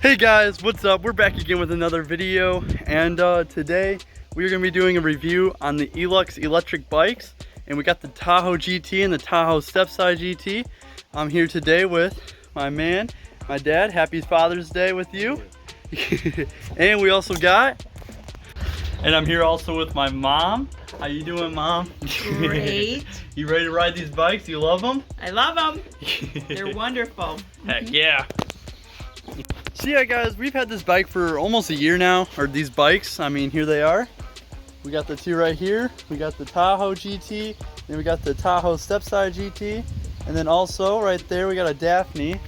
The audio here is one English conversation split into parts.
Hey guys, what's up? We're back again with another video, and today we're going to be doing a review on the E-Lux electric bikes, and we got the Tahoe GT and the Tahoe Stepside GT. I'm here today with my man, my dad. Happy Father's Day with you. And we also got, and I'm here also with my mom. How you doing, Mom? Great. You ready to ride these bikes? You love them? I love them. They're wonderful. Heck yeah. So yeah guys, we've had this bike for almost a year now, or these bikes. I mean, here they are. We got the two right here. We got the Tahoe GT, then we got the Tahoe Stepside GT, and then also right there we got a Daphne.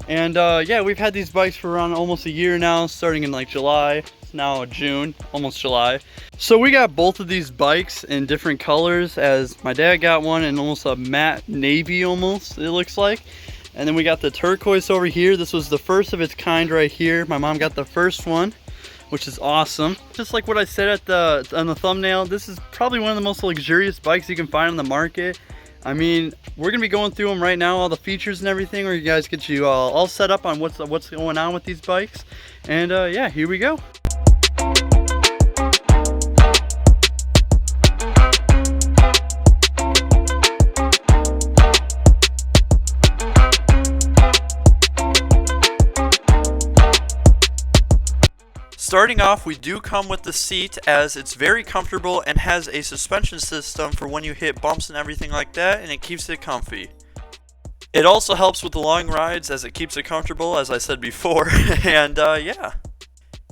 And yeah, we've had these bikes for around almost a year now, starting in like July. It's now June, almost July. So we got both of these bikes in different colors, as my dad got one in almost a matte navy almost, it looks like. And then we got the turquoise over here. This was the first of its kind right here. My mom got the first one, which is awesome. Just like what I said on the thumbnail, this is probably one of the most luxurious bikes you can find on the market. I mean, we're gonna be going through them right now, all the features and everything, where you guys get you all set up on what's going on with these bikes. And yeah, here we go. Starting off, we do come with the seat, as it's very comfortable and has a suspension system for when you hit bumps and everything like that, and it keeps it comfy. It also helps with the long rides, as it keeps it comfortable, as I said before. And yeah.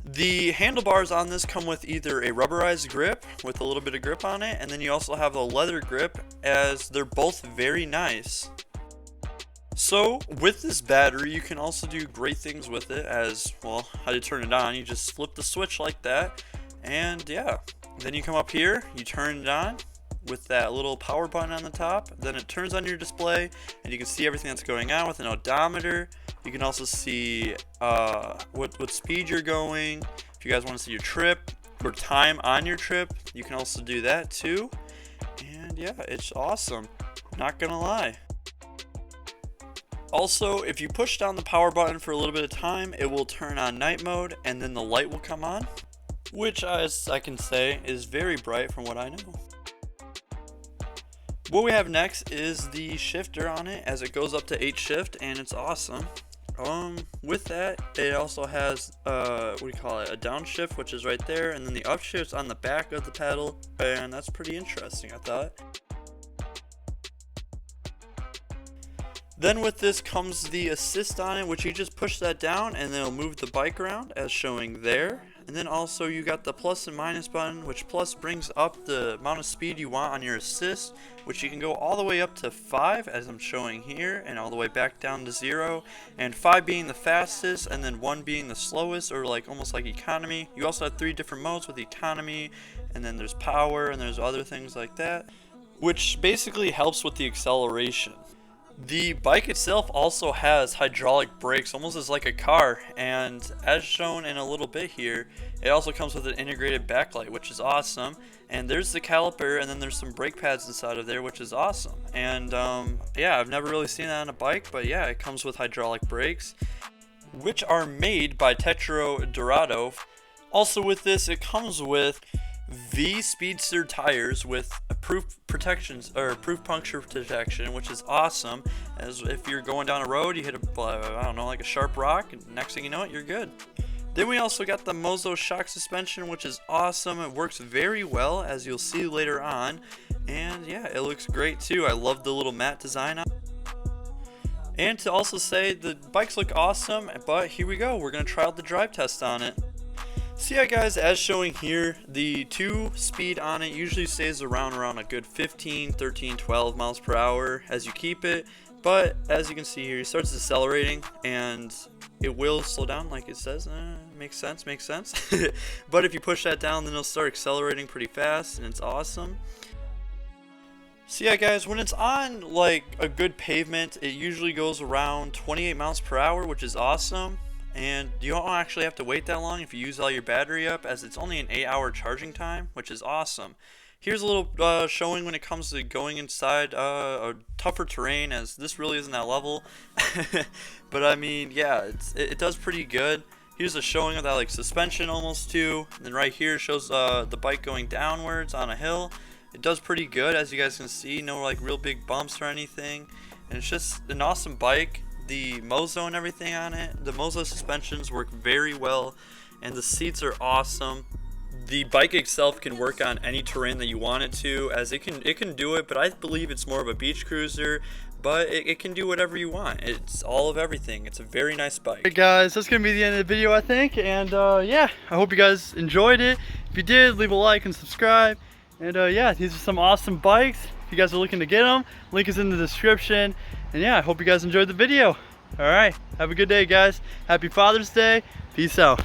The handlebars on this come with either a rubberized grip with a little bit of grip on it, and then you also have a leather grip, as they're both very nice. So with this battery, you can also do great things with it, as well. How do you turn it on? You just flip the switch like that, and yeah, then you come up here, you turn it on with that little power button on the top. Then it turns on your display, and you can see everything that's going on with an odometer. You can also see what speed you're going. If you guys want to see your trip or time on your trip, you can also do that too. And yeah, it's awesome, not gonna lie. Also, if you push down the power button for a little bit of time, it will turn on night mode, and then the light will come on, which, as I can say, is very bright from what I know. What we have next is the shifter on it, as it goes up to 8 shift, and it's awesome. With that, it also has what do you call it, a downshift, which is right there, and then the upshift's on the back of the pedal, and that's pretty interesting, I thought. Then with this comes the assist on it, which you just push that down and then it'll move the bike around, as showing there. And then also you got the plus and minus button, which plus brings up the amount of speed you want on your assist, which you can go all the way up to 5, as I'm showing here, and all the way back down to 0, and 5 being the fastest and then 1 being the slowest, or like almost like economy. You also have 3 different modes with economy, and then there's power, and there's other things like that, which basically helps with the acceleration. The bike itself also has hydraulic brakes, almost as like a car, and as shown in a little bit here, it also comes with an integrated backlight, which is awesome. And there's the caliper, and then there's some brake pads inside of there, which is awesome. And yeah, I've never really seen that on a bike, but yeah, it comes with hydraulic brakes, which are made by Tetra Dorado. Also with this, it comes with V Speedster tires with proof protections, or proof puncture protection, which is awesome, as if you're going down a road, you hit a I don't know, like a sharp rock, and next thing you know it, you're good. Then we also got the Mozo shock suspension, which is awesome. It works very well, as you'll see later on, and yeah, it looks great too. I love the little matte design on it. And to also say, the bikes look awesome, but here we go, we're going to try out the drive test on it. So yeah guys, as showing here, the 2 speed on it usually stays around a good 15, 13, 12 miles per hour as you keep it, but as you can see here, it starts accelerating and it will slow down like it says. Makes sense. But if you push that down, then it'll start accelerating pretty fast, and it's awesome. So yeah guys, when it's on like a good pavement, it usually goes around 28 miles per hour, which is awesome. And you don't actually have to wait that long if you use all your battery up, as it's only an 8-hour charging time, which is awesome. Here's a little showing when it comes to going inside a tougher terrain, as this really isn't that level. But I mean, yeah, it does pretty good. Here's a showing of that like suspension almost too. And then right here shows the bike going downwards on a hill. It does pretty good, as you guys can see. No like real big bumps or anything. And it's just an awesome bike. The Mozo and everything on it, the Mozo suspensions work very well, and the seats are awesome. The bike itself can work on any terrain that you want it to, as it can do it, but I believe it's more of a beach cruiser, but it can do whatever you want. It's all of everything. It's a very nice bike. Alright guys, that's gonna be the end of the video, I think, and yeah, I hope you guys enjoyed it. If you did, leave a like and subscribe. And yeah, these are some awesome bikes. If you guys are looking to get them, link is in the description. And yeah, I hope you guys enjoyed the video. All right, have a good day, guys. Happy Father's Day. Peace out.